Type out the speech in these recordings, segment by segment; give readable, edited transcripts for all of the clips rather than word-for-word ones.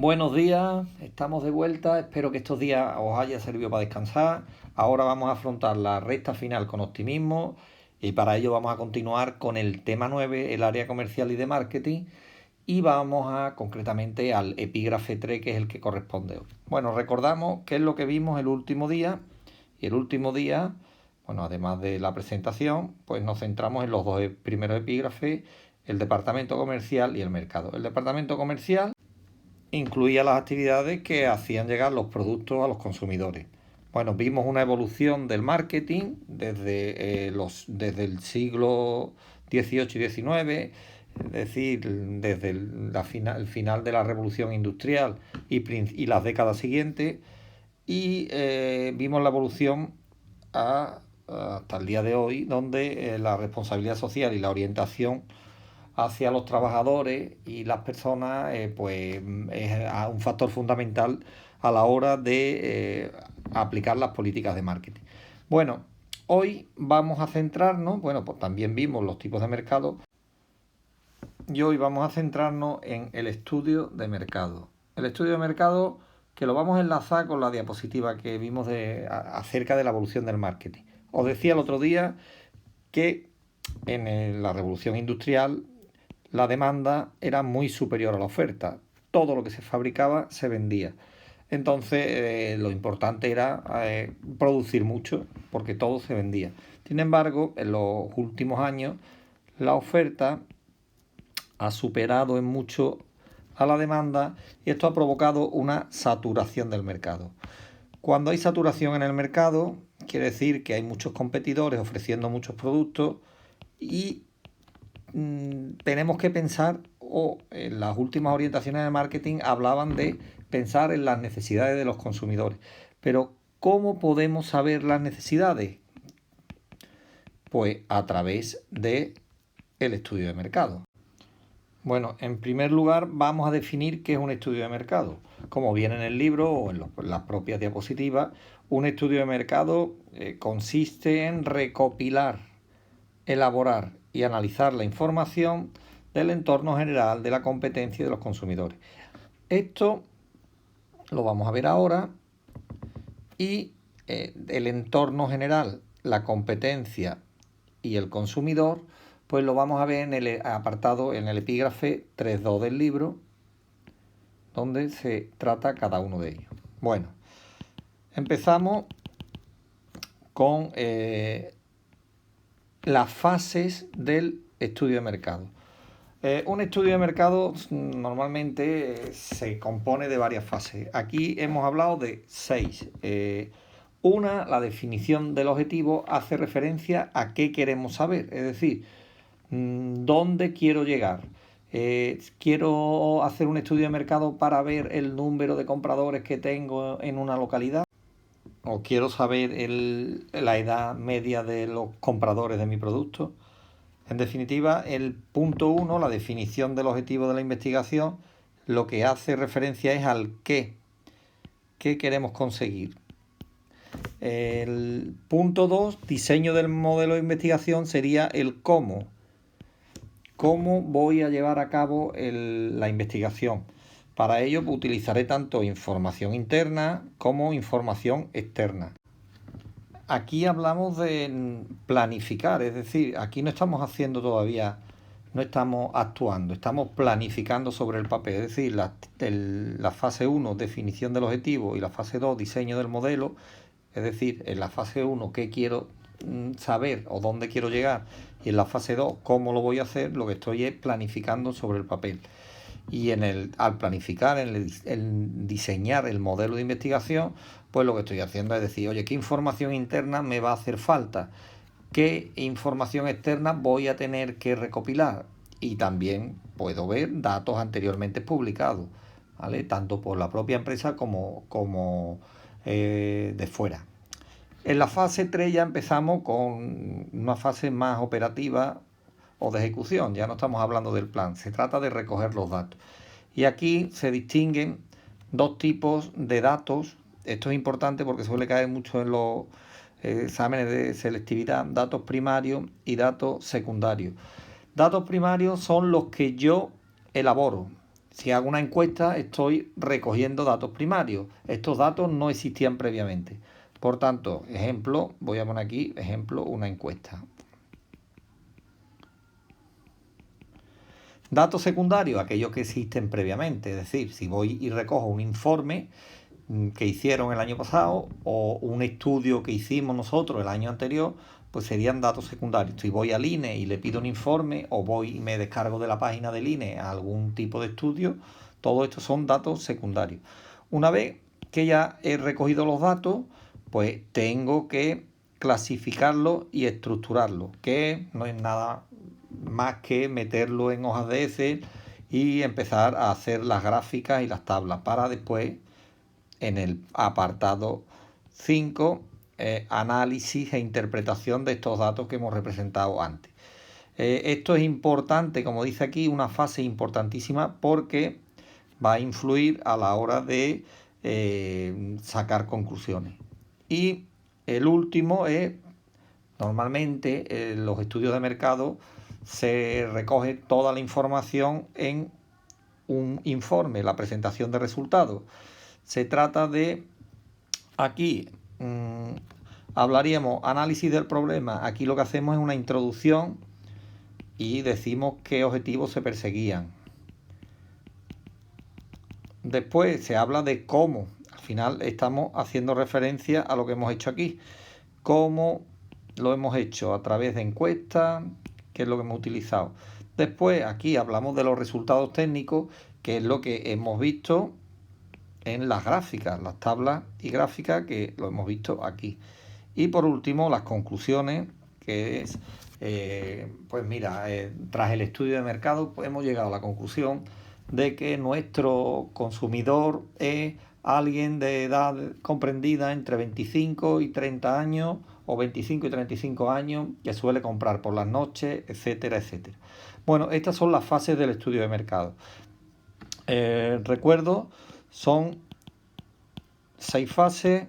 Buenos días, estamos de vuelta, espero que estos días os haya servido para descansar. Ahora vamos a afrontar la recta final con optimismo y para ello vamos a continuar con el tema 9, el área comercial y de marketing, y vamos a concretamente al epígrafe 3, que es el que corresponde hoy. Bueno, recordamos qué es lo que vimos el último día, y el último día, bueno, además de la presentación, pues nos centramos en los dos primeros epígrafes, el departamento comercial y el mercado. El departamento comercial incluía las actividades que hacían llegar los productos a los consumidores. Bueno, vimos una evolución del marketing desde el siglo XVIII y XIX, es decir, desde el final de la Revolución Industrial y las décadas siguientes, y vimos la evolución hasta el día de hoy, donde la responsabilidad social y la orientación hacia los trabajadores y las personas, pues es un factor fundamental a la hora de aplicar las políticas de marketing. Bueno, hoy vamos a centrarnos, bueno, pues también vimos los tipos de mercado, y hoy vamos a centrarnos en el estudio de mercado. El estudio de mercado, que lo vamos a enlazar con la diapositiva que vimos acerca de la evolución del marketing. Os decía el otro día que en la revolución industrial la demanda era muy superior a la oferta. Todo lo que se fabricaba se vendía. Entonces, lo importante era producir mucho, porque todo se vendía. Sin embargo, en los últimos años, la oferta ha superado en mucho a la demanda, y esto ha provocado una saturación del mercado. Cuando hay saturación en el mercado, quiere decir que hay muchos competidores ofreciendo muchos productos, y tenemos que pensar, o en las últimas orientaciones de marketing hablaban de pensar en las necesidades de los consumidores. Pero ¿cómo podemos saber las necesidades? Pues a través de el estudio de mercado. Bueno, en primer lugar vamos a definir qué es un estudio de mercado. Como viene en el libro o en las propias diapositivas, un estudio de mercado consiste en recopilar, elaborar y analizar la información del entorno general de la competencia y de los consumidores. Esto lo vamos a ver ahora, y el entorno general, la competencia y el consumidor, pues lo vamos a ver en el apartado, en el epígrafe 3.2 del libro, donde se trata cada uno de ellos. Bueno, empezamos con las fases del estudio de mercado. Un estudio de mercado normalmente se compone de varias fases. Aquí hemos hablado de 6. Una, la definición del objetivo, hace referencia a qué queremos saber, es decir, dónde quiero llegar. Quiero hacer un estudio de mercado para ver el número de compradores que tengo en una localidad, o quiero saber la edad media de los compradores de mi producto. En definitiva, el punto 1, la definición del objetivo de la investigación, lo que hace referencia es al qué queremos conseguir. El punto 2, diseño del modelo de investigación, sería el cómo. ¿Cómo voy a llevar a cabo la investigación? Para ello utilizaré tanto información interna como información externa. Aquí hablamos de planificar, es decir, aquí no estamos haciendo todavía, no estamos actuando, estamos planificando sobre el papel. Es decir, la fase 1, definición del objetivo, y la fase 2, diseño del modelo. Es decir, en la fase 1, qué quiero saber o dónde quiero llegar, y en la fase 2, cómo lo voy a hacer, lo que estoy es planificando sobre el papel. Y al planificar, en diseñar el modelo de investigación, pues lo que estoy haciendo es decir, oye, ¿qué información interna me va a hacer falta? ¿Qué información externa voy a tener que recopilar? Y también puedo ver datos anteriormente publicados, ¿vale? Tanto por la propia empresa como de fuera. En la fase 3 ya empezamos con una fase más operativa o de ejecución, ya no estamos hablando del plan, se trata de recoger los datos. Y aquí se distinguen dos tipos de datos. Esto es importante porque suele caer mucho en los exámenes de selectividad: datos primarios y datos secundarios. Datos primarios son los que yo elaboro, Si hago una encuesta, estoy recogiendo datos primarios. Estos datos no existían previamente. Por tanto, ejemplo, voy a poner aquí, ejemplo, una encuesta. Datos secundarios, aquellos que existen previamente. Es decir, si voy y recojo un informe que hicieron el año pasado o un estudio que hicimos nosotros el año anterior, pues serían datos secundarios. Si voy al INE y le pido un informe o voy y me descargo de la página del INE algún tipo de estudio, todo esto son datos secundarios. Una vez que ya he recogido los datos, pues tengo que clasificarlo y estructurarlo, que no es nada más que meterlo en hojas de Excel y empezar a hacer las gráficas y las tablas para después, en el apartado 5, análisis e interpretación de estos datos que hemos representado antes. Esto es importante, como dice aquí, una fase importantísima porque va a influir a la hora de sacar conclusiones. Y el último es, normalmente, los estudios de mercado se recoge toda la información en un informe, la presentación de resultados. Se trata de, aquí hablaríamos análisis del problema. Aquí lo que hacemos es una introducción y decimos qué objetivos se perseguían. Después se habla de cómo. Al final estamos haciendo referencia a lo que hemos hecho aquí. Cómo lo hemos hecho a través de encuestas, qué es lo que hemos utilizado. Después aquí hablamos de los resultados técnicos, que es lo que hemos visto en las gráficas, las tablas y gráficas que lo hemos visto aquí. Y por último, las conclusiones, que es, pues mira, tras el estudio de mercado pues hemos llegado a la conclusión de que nuestro consumidor es alguien de edad comprendida entre 25 y 30 años o 25 y 35 años que suele comprar por las noches, etcétera, etcétera. Bueno, estas son las fases del estudio de mercado. Recuerdo, son 6 fases: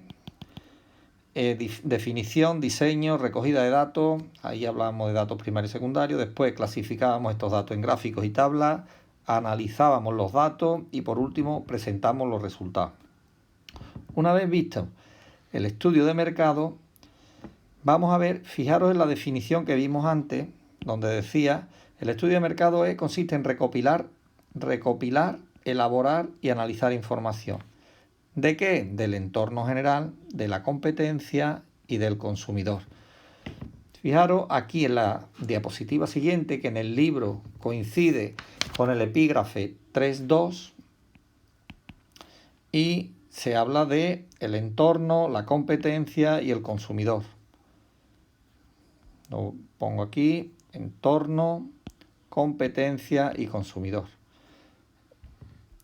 definición, diseño, recogida de datos. Ahí hablábamos de datos primarios y secundarios. Después clasificábamos estos datos en gráficos y tablas, analizábamos los datos y por último presentamos los resultados. Una vez visto el estudio de mercado, vamos a ver, fijaros en la definición que vimos antes, donde decía: el estudio de mercado consiste en recopilar, elaborar y analizar información. ¿De qué? Del entorno general, de la competencia y del consumidor. Fijaros aquí en la diapositiva siguiente, que en el libro coincide con el epígrafe 3.2 y se habla de el entorno, la competencia y el consumidor. Lo pongo aquí: entorno, competencia y consumidor.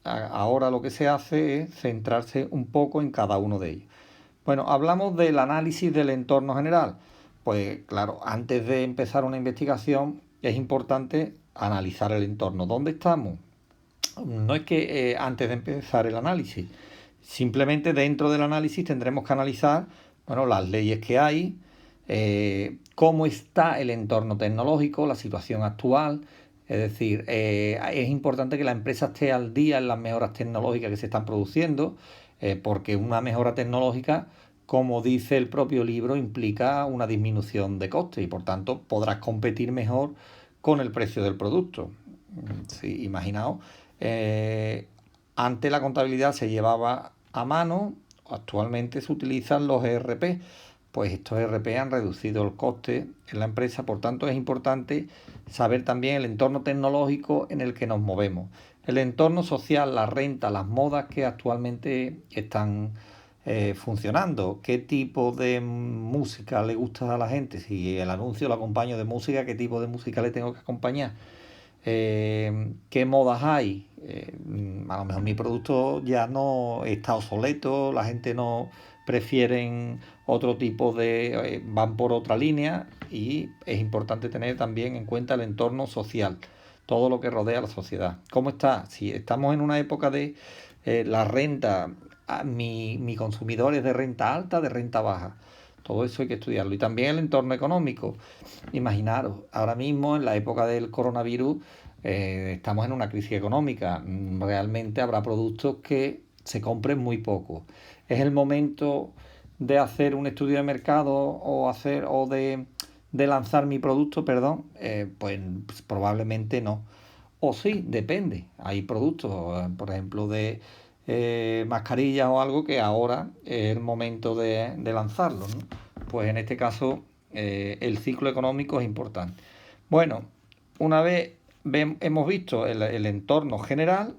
Ahora lo que se hace es centrarse un poco en cada uno de ellos. Bueno, hablamos del análisis del entorno general. Pues claro, antes de empezar una investigación es importante analizar el entorno. ¿Dónde estamos? No es que antes de empezar el análisis, simplemente dentro del análisis tendremos que analizar, bueno, las leyes que hay, cómo está el entorno tecnológico, la situación actual. Es decir, es importante que la empresa esté al día en las mejoras tecnológicas que se están produciendo, porque una mejora tecnológica, como dice el propio libro, implica una disminución de costes y por tanto podrás competir mejor con el precio del producto. Sí, imaginaos, antes la contabilidad se llevaba a mano, actualmente se utilizan los ERP. Pues estos ERP han reducido el coste en la empresa, por tanto es importante saber también el entorno tecnológico en el que nos movemos, el entorno social, la renta, las modas que actualmente están funcionando, qué tipo de música le gusta a la gente, si el anuncio lo acompaño de música, qué tipo de música le tengo que acompañar, qué modas hay. A lo mejor mi producto ya no está obsoleto, la gente no prefieren otro tipo de, van por otra línea, y es importante tener también en cuenta el entorno social, todo lo que rodea a la sociedad. ¿Cómo está? Si estamos en una época de la renta, mi consumidor es de renta alta, de renta baja. Todo eso hay que estudiarlo. Y también el entorno económico. Imaginaros, ahora mismo en la época del coronavirus estamos en una crisis económica. Realmente habrá productos que se compren muy poco. ¿Es el momento de hacer un estudio de mercado o de lanzar mi producto? Perdón, pues probablemente no. O sí, depende. Hay productos, por ejemplo, de mascarillas o algo que ahora es el momento de lanzarlos, ¿no? Pues en este caso el ciclo económico es importante. Bueno, una vez hemos visto el entorno general,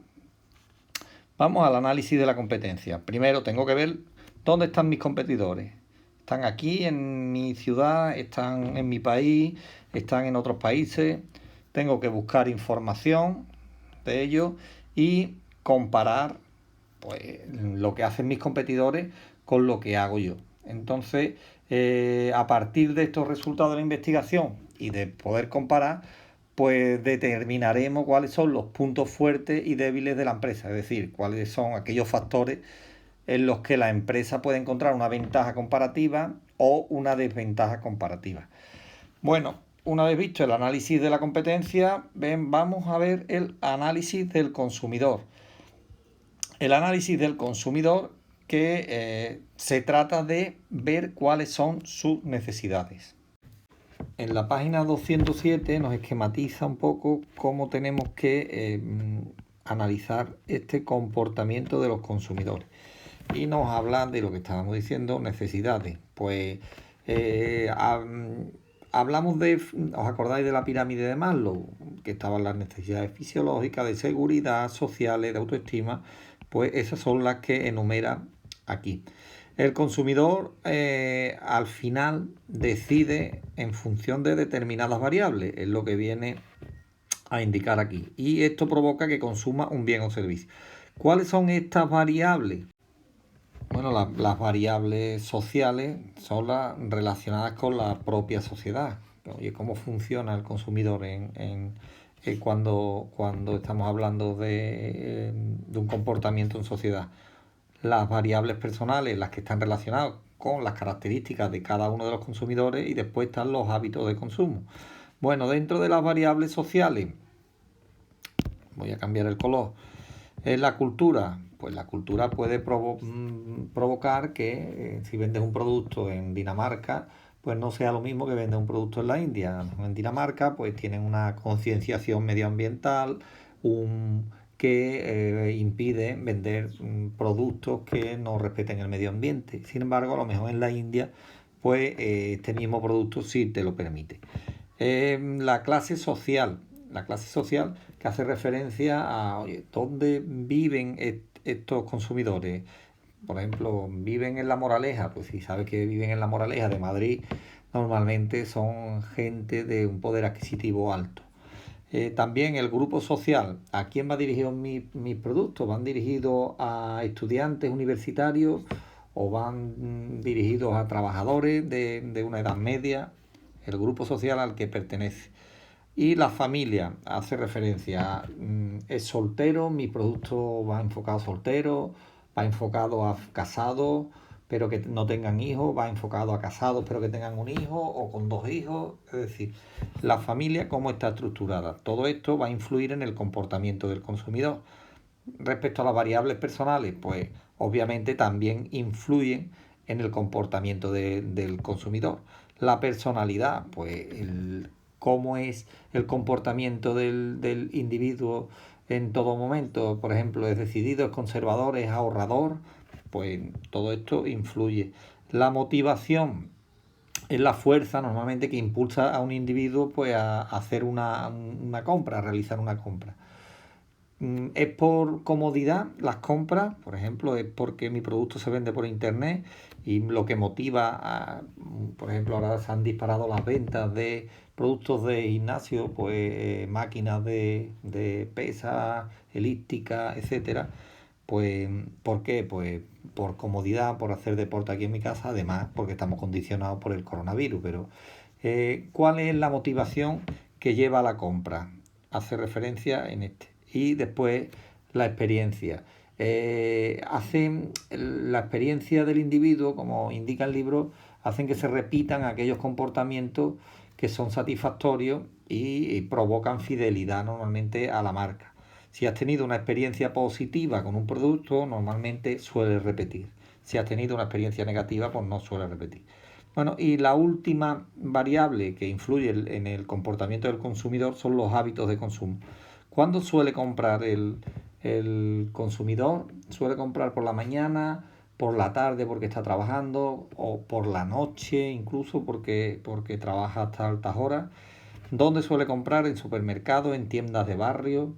vamos al análisis de la competencia. Primero tengo que ver dónde están mis competidores. Están aquí en mi ciudad, están en mi país, están en otros países. Tengo que buscar información de ellos y comparar pues, lo que hacen mis competidores con lo que hago yo. Entonces, a partir de estos resultados de la investigación y de poder comparar, pues determinaremos cuáles son los puntos fuertes y débiles de la empresa, es decir, cuáles son aquellos factores en los que la empresa puede encontrar una ventaja comparativa o una desventaja comparativa. Bueno, una vez visto el análisis de la competencia, vamos a ver el análisis del consumidor. El análisis del consumidor que se trata de ver cuáles son sus necesidades. En la página 207 nos esquematiza un poco cómo tenemos que analizar este comportamiento de los consumidores. Y nos habla de lo que estábamos diciendo, necesidades. Pues hablamos ¿os acordáis de la pirámide de Maslow? Que estaban las necesidades fisiológicas, de seguridad, sociales, de autoestima. Pues esas son las que enumera aquí. El consumidor al final decide en función de determinadas variables, es lo que viene a indicar aquí. Y esto provoca que consuma un bien o servicio. ¿Cuáles son estas variables? Bueno, las variables sociales son las relacionadas con la propia sociedad. Oye, ¿cómo funciona el consumidor cuando estamos hablando de un comportamiento en sociedad? Las variables personales, las que están relacionadas con las características de cada uno de los consumidores, y después están los hábitos de consumo. Bueno, dentro de las variables sociales, voy a cambiar el color, es la cultura. Pues la cultura puede provocar que si vendes un producto en Dinamarca, pues no sea lo mismo que vender un producto en la India. En Dinamarca pues tienen una concienciación medioambiental, que impide vender productos que no respeten el medio ambiente. Sin embargo, a lo mejor en la India, pues este mismo producto sí te lo permite. La clase social que hace referencia a oye, dónde viven estos consumidores. Por ejemplo, viven en La Moraleja, pues si sabes que viven en La Moraleja de Madrid, normalmente son gente de un poder adquisitivo alto. También el grupo social. ¿A quién va dirigido mis productos? ¿Van dirigidos a estudiantes universitarios o van dirigidos a trabajadores de una edad media? El grupo social al que pertenece. Y la familia hace referencia, es soltero, mi producto va enfocado a soltero, va enfocado a casados, pero que no tengan hijos, va enfocado a casados, pero que tengan un hijo o con dos hijos. Es decir, la familia, cómo está estructurada. Todo esto va a influir en el comportamiento del consumidor. Respecto a las variables personales, pues obviamente también influyen en el comportamiento del consumidor. La personalidad, pues cómo es el comportamiento del individuo en todo momento. Por ejemplo, es decidido, es conservador, es ahorrador. Pues todo esto influye. La motivación es la fuerza normalmente que impulsa a un individuo pues a hacer una compra, a realizar una compra. Es por comodidad las compras, por ejemplo, es porque mi producto se vende por internet y lo que motiva por ejemplo, ahora se han disparado las ventas de productos de gimnasio, pues máquinas de pesas, elípticas, etcétera. Pues, ¿por qué? Pues por comodidad, por hacer deporte aquí en mi casa, además porque estamos condicionados por el coronavirus. Pero, ¿cuál es la motivación que lleva a la compra? Hace referencia en este. Y después la experiencia. La experiencia del individuo, como indica el libro, hacen que se repitan aquellos comportamientos que son satisfactorios y provocan fidelidad normalmente a la marca. Si has tenido una experiencia positiva con un producto, normalmente suele repetir. Si has tenido una experiencia negativa, pues no suele repetir. Bueno, y la última variable que influye en el comportamiento del consumidor son los hábitos de consumo. ¿Cuándo suele comprar el consumidor? Suele comprar por la mañana, por la tarde porque está trabajando, o por la noche incluso porque trabaja hasta altas horas. ¿Dónde suele comprar? En supermercados, en tiendas de barrio.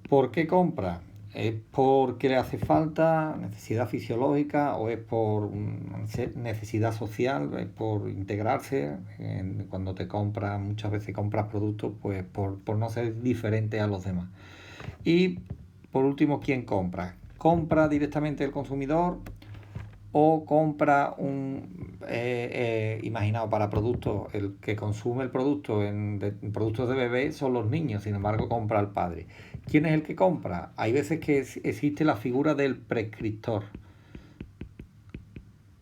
¿Por qué compra? ¿Es porque le hace falta, necesidad fisiológica, o es por necesidad social, es por integrarse? Cuando te compras, muchas veces compras productos pues por no ser diferente a los demás. Y por último, ¿quién compra? ¿Compra directamente el consumidor o compra imaginaos, para productos, el que consume el producto en productos de bebé son los niños, sin embargo compra el padre? ¿Quién es el que compra? Hay veces que existe la figura del prescriptor.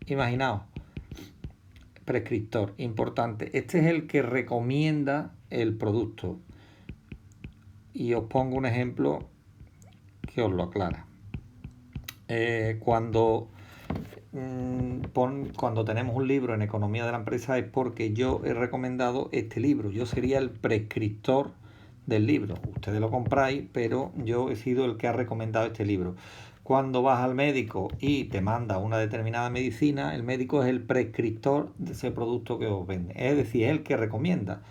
Imaginaos, prescriptor, importante. Este es el que recomienda el producto. Y os pongo un ejemplo que os lo aclara. Cuando tenemos un libro en economía de la empresa es porque yo he recomendado este libro. Yo sería el prescriptor del libro. Ustedes lo compráis, pero yo he sido el que ha recomendado este libro. Cuando vas al médico y te manda una determinada medicina, el médico es el prescriptor de ese producto que os vende. Es decir, es el que recomienda.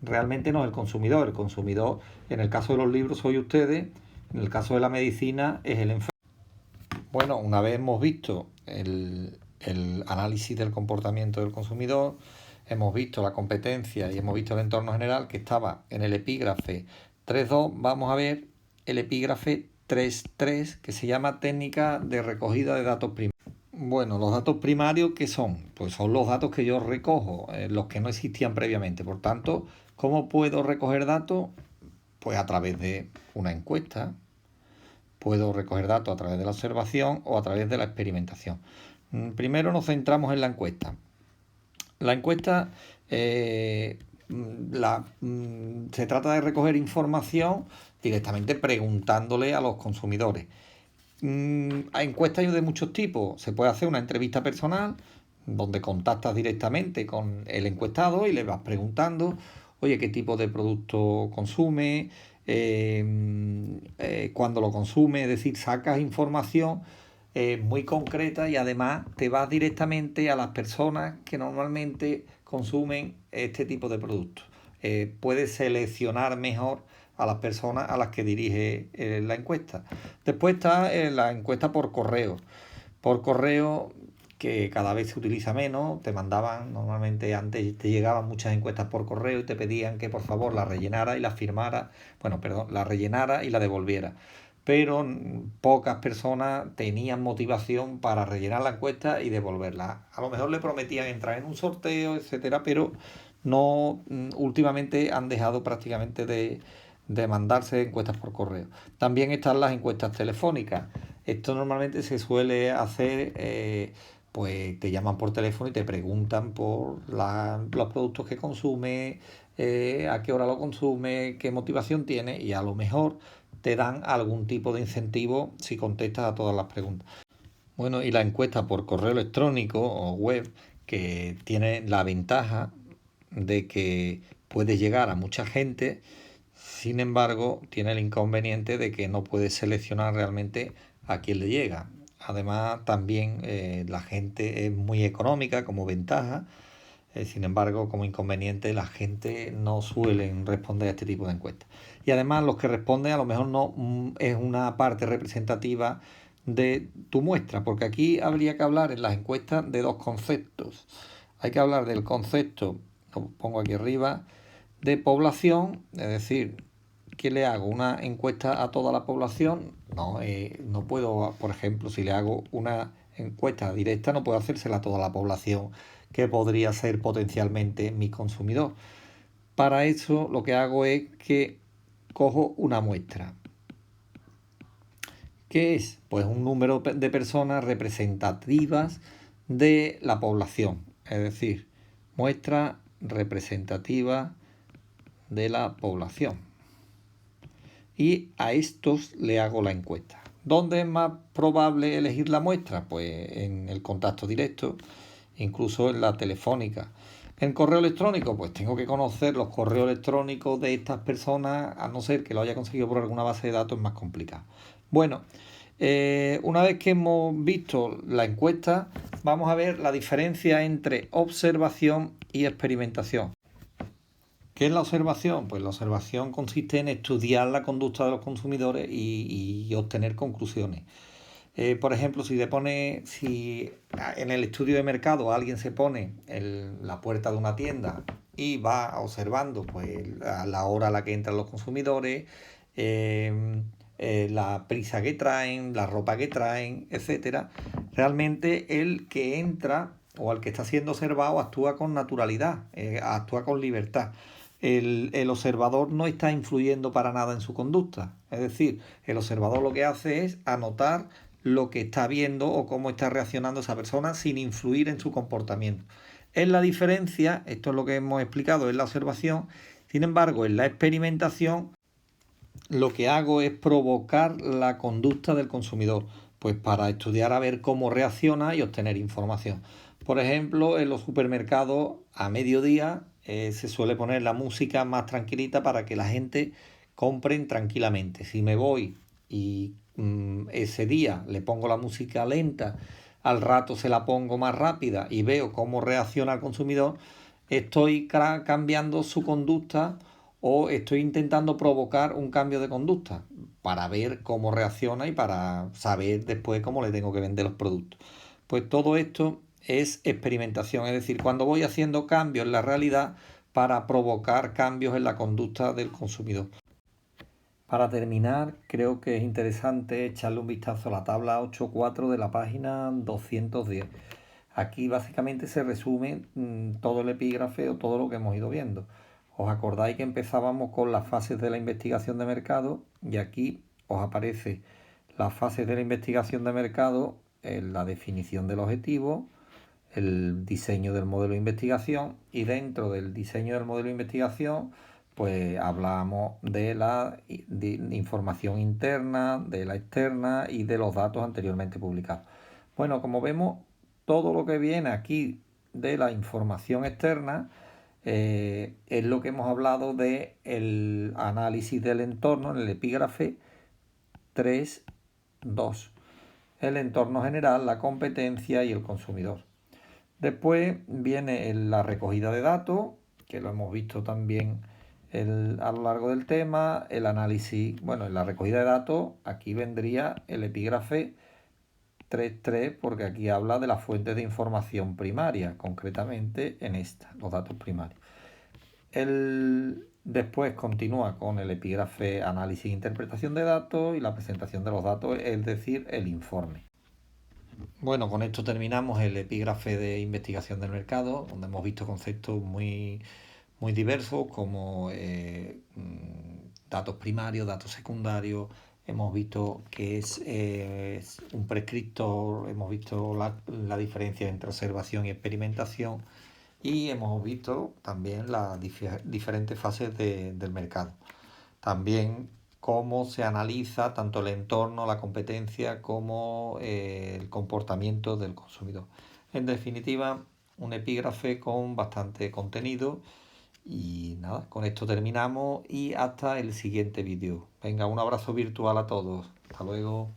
Realmente no es el consumidor. El consumidor, en el caso de los libros, soy ustedes. En el caso de la medicina, es el enfermo. Bueno, una vez hemos visto el análisis del comportamiento del consumidor, hemos visto la competencia y hemos visto el entorno general que estaba en el epígrafe 3.2, vamos a ver el epígrafe 3.3, que se llama técnica de recogida de datos primarios. Bueno, los datos primarios, ¿qué son? Pues son los datos que yo recojo, los que no existían previamente. Por tanto, ¿cómo puedo recoger datos? Pues a través de una encuesta. Puedo recoger datos a través de la observación o a través de la experimentación. Primero nos centramos en la encuesta. La encuesta se trata de recoger información directamente preguntándole a los consumidores. Hay encuestas de muchos tipos. Se puede hacer una entrevista personal donde contactas directamente con el encuestado y le vas preguntando, oye, ¿qué tipo de producto consume? Cuando lo consume, es decir, sacas información muy concreta y además te vas directamente a las personas que normalmente consumen este tipo de productos. Puedes seleccionar mejor a las personas a las que dirige la encuesta. Después está la encuesta por correo. Por correo, que cada vez se utiliza menos, te mandaban, normalmente antes te llegaban muchas encuestas por correo y te pedían que por favor la rellenara y la firmara, la rellenara y la devolviera. Pero pocas personas tenían motivación para rellenar la encuesta y devolverla. A lo mejor le prometían entrar en un sorteo, etcétera, pero no, últimamente han dejado prácticamente de mandarse encuestas por correo. También están las encuestas telefónicas. Esto normalmente se suele hacer, pues te llaman por teléfono y te preguntan por los productos que consume, a qué hora lo consume, qué motivación tiene, y a lo mejor te dan algún tipo de incentivo si contestas a todas las preguntas. Bueno, y la encuesta por correo electrónico o web, que tiene la ventaja de que puede llegar a mucha gente. Sin embargo, tiene el inconveniente de que no puedes seleccionar realmente a quién le llega. Además, también la gente es muy económica como ventaja. Sin embargo, como inconveniente, la gente no suele responder a este tipo de encuestas. Y además, los que responden a lo mejor no es una parte representativa de tu muestra, porque aquí habría que hablar en las encuestas de dos conceptos. Hay que hablar del concepto, lo pongo aquí arriba, de población, es decir, ¿qué le hago? ¿Una encuesta a toda la población? No, no puedo, por ejemplo, si le hago una encuesta directa, no puedo hacérsela a toda la población que podría ser potencialmente mi consumidor. Para eso lo que hago es que cojo una muestra. ¿Qué es? Pues un número de personas representativas de la población. Es decir, muestra representativa de la población. Y a estos le hago la encuesta. ¿Dónde es más probable elegir la muestra? Pues en el contacto directo, incluso en la telefónica. En correo electrónico, pues tengo que conocer los correos electrónicos de estas personas, a no ser que lo haya conseguido por alguna base de datos, es más complicado. Bueno, una vez que hemos visto la encuesta, vamos a ver la diferencia entre observación y experimentación. ¿Qué es la observación? Pues la observación consiste en estudiar la conducta de los consumidores y obtener conclusiones. Por ejemplo, si en el estudio de mercado alguien se pone en la puerta de una tienda y va observando pues, a la hora a la que entran los consumidores, la prisa que traen, la ropa que traen, etcétera, realmente el que entra o el que está siendo observado actúa con naturalidad, actúa con libertad. El observador no está influyendo para nada en su conducta. Es decir, el observador lo que hace es anotar lo que está viendo o cómo está reaccionando esa persona sin influir en su comportamiento. Es la diferencia, esto es lo que hemos explicado en la observación, sin embargo, en la experimentación lo que hago es provocar la conducta del consumidor, pues para estudiar a ver cómo reacciona y obtener información. Por ejemplo, en los supermercados a mediodía se suele poner la música más tranquilita para que la gente compren tranquilamente. Si me voy y ese día le pongo la música lenta, al rato se la pongo más rápida y veo cómo reacciona el consumidor, estoy cambiando su conducta o estoy intentando provocar un cambio de conducta para ver cómo reacciona y para saber después cómo le tengo que vender los productos. Pues todo esto es experimentación, es decir, cuando voy haciendo cambios en la realidad para provocar cambios en la conducta del consumidor. Para terminar, creo que es interesante echarle un vistazo a la tabla 8.4 de la página 210. Aquí básicamente se resume todo el epígrafe o todo lo que hemos ido viendo. Os acordáis que empezábamos con las fases de la investigación de mercado y aquí os aparece las fases de la investigación de mercado, la definición del objetivo, el diseño del modelo de investigación y dentro del diseño del modelo de investigación pues hablamos de la información interna, de la externa y de los datos anteriormente publicados. Bueno, como vemos, todo lo que viene aquí de la información externa es lo que hemos hablado de el análisis del entorno en el epígrafe 3.2. El entorno general, la competencia y el consumidor. Después viene la recogida de datos, que lo hemos visto también a lo largo del tema, el análisis, bueno, en la recogida de datos, aquí vendría el epígrafe 3.3, porque aquí habla de las fuentes de información primaria, concretamente en esta, los datos primarios. Después continúa con el epígrafe análisis e interpretación de datos y la presentación de los datos, es decir, el informe. Bueno, con esto terminamos el epígrafe de investigación del mercado, donde hemos visto conceptos muy diversos como datos primarios, datos secundarios, hemos visto que es un prescriptor, hemos visto la diferencia entre observación y experimentación y hemos visto también las diferentes fases del mercado. También cómo se analiza tanto el entorno, la competencia, como el comportamiento del consumidor. En definitiva, un epígrafe con bastante contenido. Y nada, con esto terminamos y hasta el siguiente vídeo. Venga, un abrazo virtual a todos. Hasta luego.